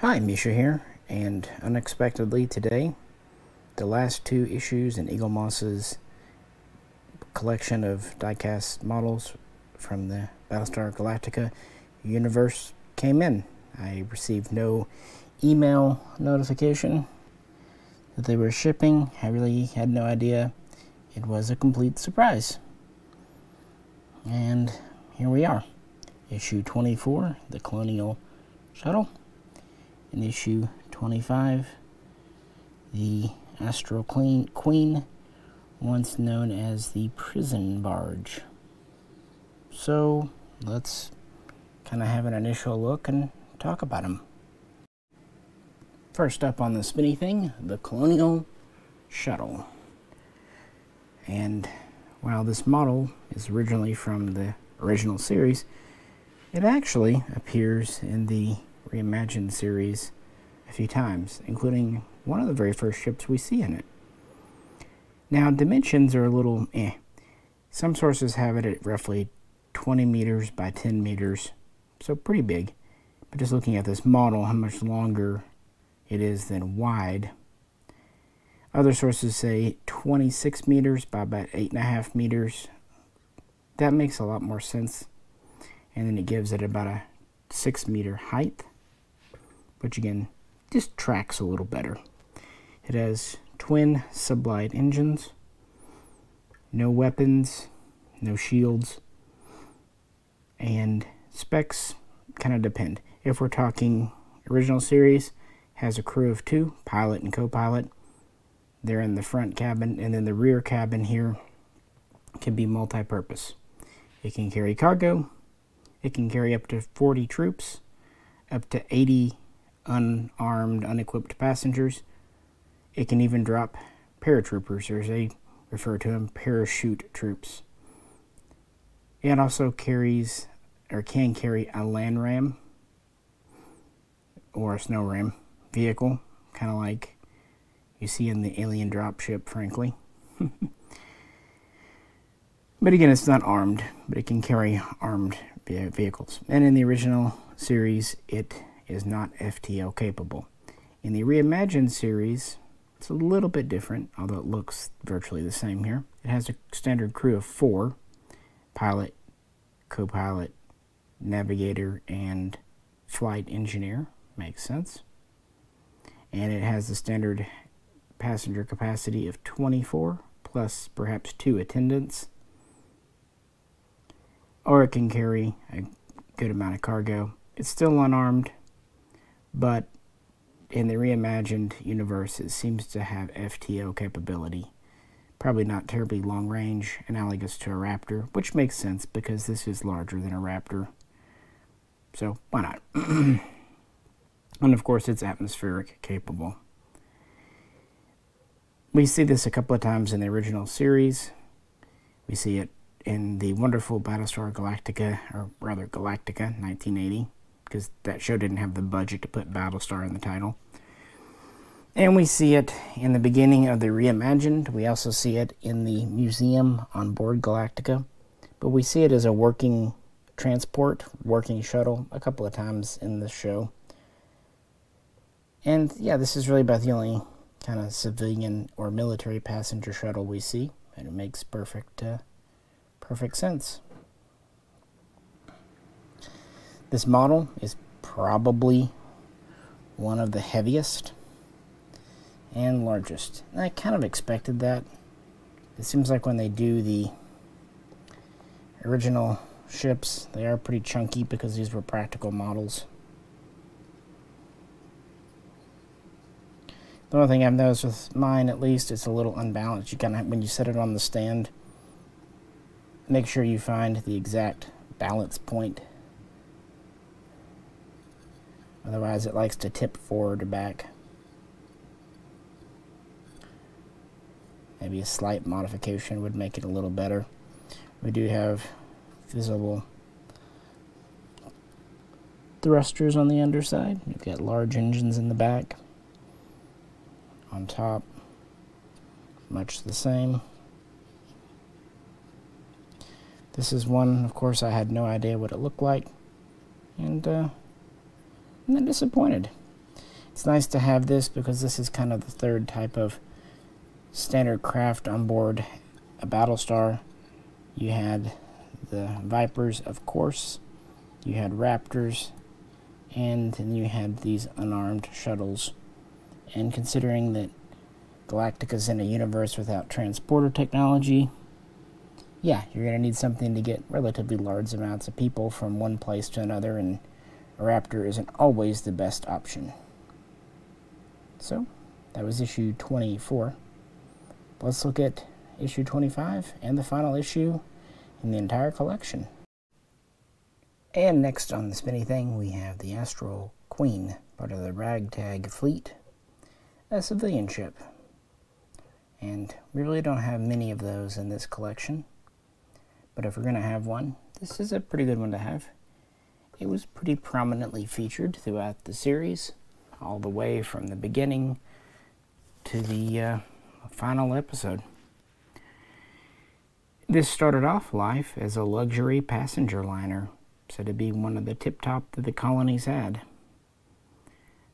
Hi, Misha here, and unexpectedly today, the last two issues in Eaglemoss's collection of diecast models from the Battlestar Galactica universe came in. I received no email notification that they were shipping. I really had no idea. It was a complete surprise. And here we are. Issue 24, the Colonial Shuttle. In issue 25, the Astral Queen, once known as the prison barge. So let's kind of have an initial look and talk about them. First up on the spinny thing, the Colonial Shuttle. And while this model is originally from the original series, it actually appears in the reimagined series a few times, including one of the very first ships we see in it. Now, dimensions are a little Some sources have it at roughly 20 meters by 10 meters, so pretty big. But just looking at this model, how much longer it is than wide. Other sources say 26 meters by about 8.5 meters. That makes a lot more sense. And then it gives it about a 6-meter height, which again just tracks a little better. It has twin sublight engines, no weapons, no shields, and specs kind of depend. If we're talking original series, has a crew of 2, pilot and co-pilot. They're in the front cabin, and then the rear cabin here can be multi-purpose. It can carry cargo, it can carry up to 40 troops, up to 80 unarmed, unequipped passengers. It can even drop paratroopers, or as they refer to them, parachute troops. It also carries, or can carry, a land ram or a snow ram vehicle, kind of like you see in the alien dropship, frankly. But again, it's not armed, but it can carry armed vehicles. And in the original series, it is not FTL capable. In the reimagined series, it's a little bit different, although it looks virtually the same here. It has a standard crew of 4, pilot, co-pilot, navigator, and flight engineer. Makes sense. And it has the standard passenger capacity of 24, plus perhaps 2 attendants. Or it can carry a good amount of cargo. It's still unarmed, but in the reimagined universe, it seems to have FTO capability. Probably not terribly long range, analogous to a Raptor, which makes sense because this is larger than a Raptor. So why not? And of course, it's atmospheric capable. We see this a couple of times in the original series. We see it in the wonderful Battlestar Galactica, or rather Galactica, 1980, because that show didn't have the budget to put Battlestar in the title. And we see it in the beginning of the reimagined. We also see it in the museum on board Galactica. But we see it as a working transport, working shuttle, a couple of times in the show. And yeah, this is really about the only kind of civilian or military passenger shuttle we see, and it makes perfect sense. This model is probably one of the heaviest and largest. And I kind of expected that. It seems like when they do the original ships, they are pretty chunky because these were practical models. The only thing I've noticed with mine, at least, it's a little unbalanced. You kind of, when you set it on the stand, make sure you find the exact balance point. Otherwise, it likes to tip forward or back. Maybe a slight modification would make it a little better. We do have visible thrusters on the underside. We've got large engines in the back. On top, much the same. This is one, of course, I had no idea what it looked like, and I'm not disappointed. It's nice to have this because this is kind of the third type of standard craft on board a Battlestar. You had the Vipers, of course, you had Raptors, and then you had these unarmed shuttles. And considering that Galactica's in a universe without transporter technology, yeah, you're going to need something to get relatively large amounts of people from one place to another, and a Raptor isn't always the best option. So, that was issue 24. Let's look at issue 25 and the final issue in the entire collection. And next on the spinny thing, we have the Astral Queen, part of the Ragtag fleet, a civilian ship. And we really don't have many of those in this collection, but if we're going to have one, this is a pretty good one to have. It was pretty prominently featured throughout the series, all the way from the beginning to the final episode. This started off life as a luxury passenger liner, said to be one of the tip-top that the colonies had.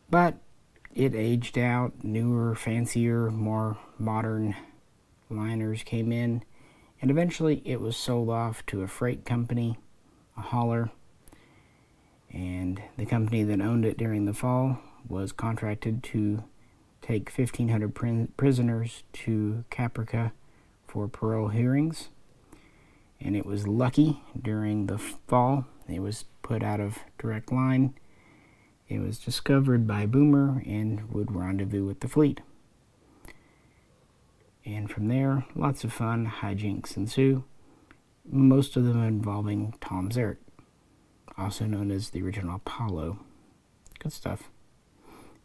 But it aged out, newer, fancier, more modern liners came in, and eventually it was sold off to a freight company, a hauler, and the company that owned it during the fall was contracted to take 1,500 prisoners to Caprica for parole hearings. And it was lucky during the fall. It was put out of direct line. It was discovered by Boomer and would rendezvous with the fleet. And from there, lots of fun hijinks ensue, most of them involving Tom Zarek, also known as the original Apollo. Good stuff.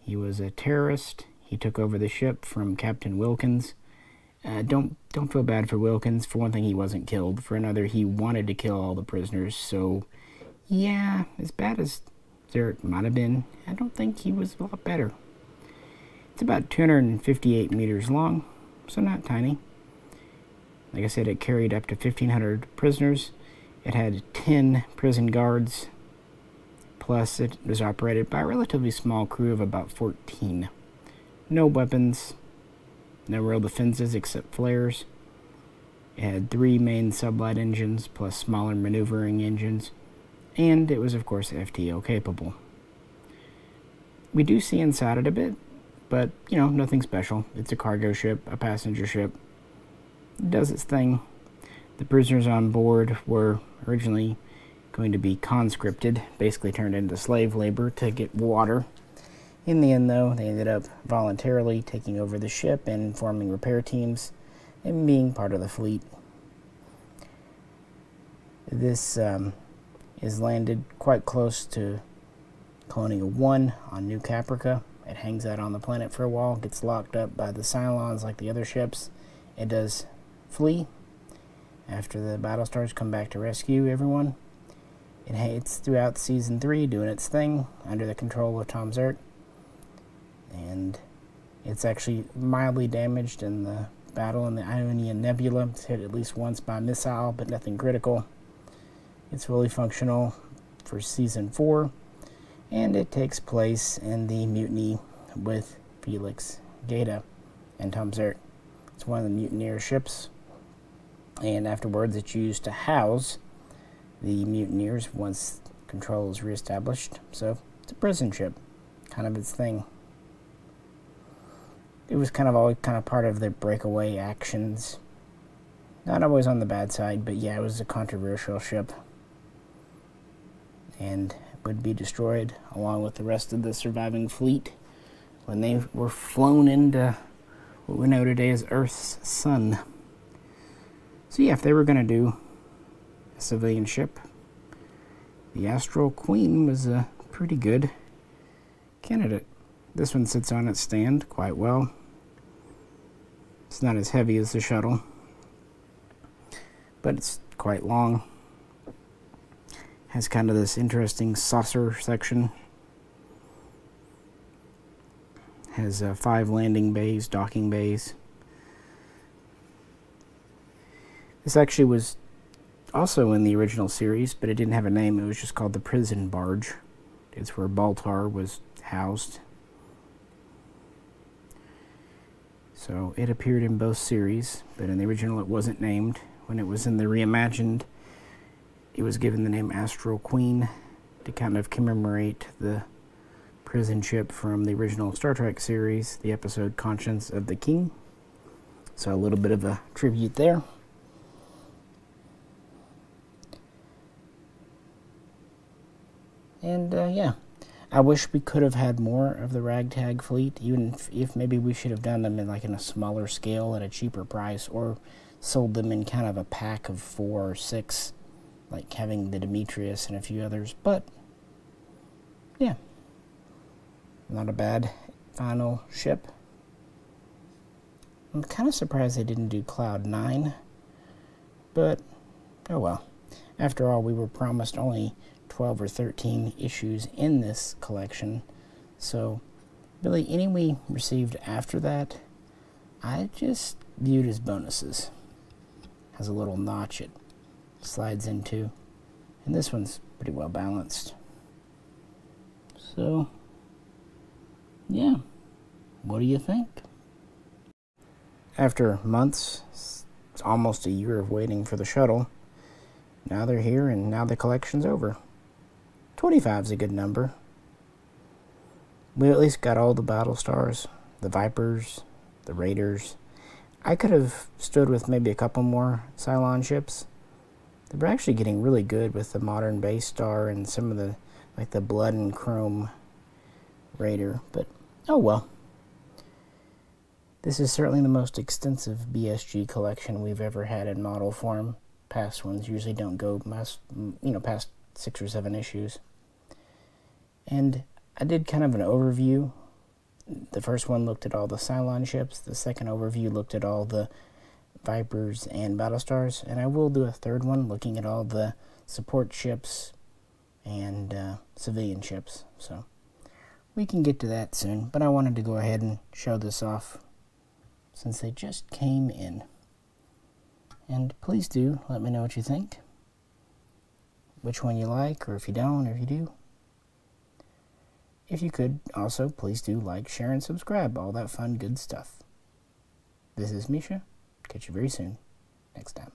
He was a terrorist. He took over the ship from Captain Wilkins. Don't feel bad for Wilkins. For one thing, he wasn't killed. For another, he wanted to kill all the prisoners. So, yeah, as bad as Zarek might have been, I don't think he was a lot better. It's about 258 meters long, so not tiny. Like I said, it carried up to 1,500 prisoners. It had 10 prison guards, plus it was operated by a relatively small crew of about 14. No weapons, no real defenses except flares. It had 3 main sublight engines, plus smaller maneuvering engines, and it was, of course, FTO capable. We do see inside it a bit, but, you know, nothing special. It's a cargo ship, a passenger ship. It does its thing. The prisoners on board were originally going to be conscripted, basically turned into slave labor to get water. In the end, though, they ended up voluntarily taking over the ship and forming repair teams and being part of the fleet. This is landed quite close to Colonial 1 on New Caprica. It hangs out on the planet for a while, gets locked up by the Cylons like the other ships. It does flee after the Battlestars come back to rescue everyone. It hates throughout Season 3, doing its thing under the control of Tom Zarek. And it's actually mildly damaged in the battle in the Ionian Nebula. It's hit at least once by a missile, but nothing critical. It's fully functional for Season 4, and it takes place in the mutiny with Felix, Gaeta, and Tom Zarek. It's one of the mutineer ships, and afterwards it's used to house the mutineers once control is reestablished. So it's a prison ship, kind of its thing. It was kind of always part of the breakaway actions. Not always on the bad side, but yeah, it was a controversial ship. And would be destroyed along with the rest of the surviving fleet when they were flown into what we know today as Earth's sun. So yeah, if they were going to do a civilian ship, the Astral Queen was a pretty good candidate. This one sits on its stand quite well. It's not as heavy as the shuttle, but it's quite long. Has kind of this interesting saucer section. Has 5 landing bays, docking bays. This actually was also in the original series, but it didn't have a name. It was just called the prison barge. It's where Baltar was housed So it appeared in both series, but in the original it wasn't named. When it was in the reimagined, it was given the name Astral Queen to kind of commemorate the prison ship from the original Star Trek series, the episode Conscience of the King. So a little bit of a tribute there. And yeah, I wish we could have had more of the ragtag fleet, even if maybe we should have done them in a smaller scale at a cheaper price, or sold them in kind of a pack of 4 or 6, like having the Demetrius and a few others. But yeah, not a bad final ship. I'm kind of surprised they didn't do Cloud 9, but oh well. After all, we were promised only 12 or 13 issues in this collection, so really any we received after that, I just viewed as bonuses. Has a little notch it slides into, and this one's pretty well balanced. So yeah, what do you think? After months, it's almost a year of waiting for the shuttle, now they're here and now the collection's over. 25's a good number. We at least got all the Battlestars, the Vipers, the Raiders. I could have stood with maybe a couple more Cylon ships. They were actually getting really good with the modern base star and some of the, like the Blood and Chrome Raider, but oh well. This is certainly the most extensive BSG collection we've ever had in model form. Past ones usually don't go past 6 or 7 issues. And I did kind of an overview. The first one looked at all the Cylon ships. The second overview looked at all the Vipers and Battlestars. And I will do a third one looking at all the support ships and civilian ships. So we can get to that soon. But I wanted to go ahead and show this off since they just came in. And please do let me know what you think. Which one you like, or if you don't, or if you do. If you could, also, please do like, share, and subscribe. All that fun, good stuff. This is Misha. Catch you very soon. Next time.